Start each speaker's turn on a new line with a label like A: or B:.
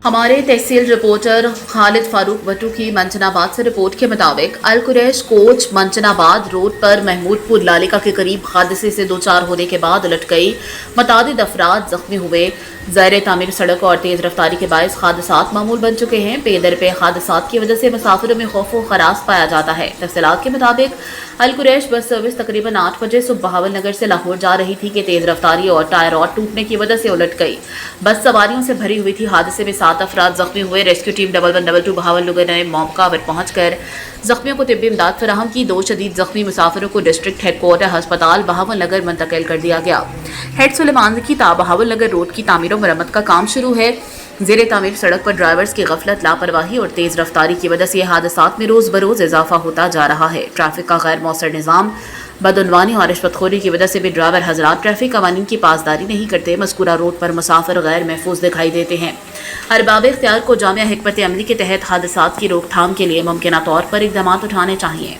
A: हमारे तहसील रिपोर्टर खालिद फारूक बट्टू की मंचनाबाद से रिपोर्ट के मुताबिक अल कुरैश कोच मंचनाबाद रोड पर महमूदपुर लालिका के करीब हादसे से दो चार होने के बाद उलट गई। मुतादिद अफराद जख्मी हुए। ज़ैर तामीर सड़क और तेज रफ्तारी के बायस हादसात मामूल बन चुके हैं। पे दर पे हादसात की वजह से मुसाफिरों में खौफ व खरास पाया जाता है। तफसीलात के मुताबिक अल कुरैश बस सर्विस तकरीबन 8 बजे सुबह बहावल नगर से लाहौर जा रही थी कि तेज रफ्तारी और टायर रॉड टूटने की वजह से उलट गई। बस सवारियों से भरी हुई थी। हादसे में 7 अफराद जख्मी हुए। रेस्क्यू टीम 1112 बहावल नगर ने मौका पर पहुंचकर जख्मियों को तिब्बी इमदाद फराहम की। 2 शदीद जख्मी मुसाफिरों को डिस्ट्रिक्ट हेडक्वार्टर अस्पताल बहावल नगर मुंतकिल कर दिया गया। हेड सुलेमान की बहावल नगर रोड की तामीर और मरम्मत का काम शुरू है। ज़ेरे तामीर सड़क पर ड्राइवर्स की गफलत, लापरवाही और तेज रफ्तारी की वजह से हादसात में रोज बरोज इजाफा होता जा रहा है। ट्रैफिक का गैर मौसर निज़ाम, बदउनवानी और रिश्वतखोरी की वजह से भी ड्राइवर हजरात ट्रैफिक कवानीन की पासदारी नहीं करते। मज़कूरा रोड पर मुसाफिर गैर महफूज दिखाई देते हैं। अरबाब इख्तियार को जामिया हिकमत अमली के तहत हादसात की रोकथाम के लिए मुमकिना तौर पर इक़दामात उठाने चाहिए।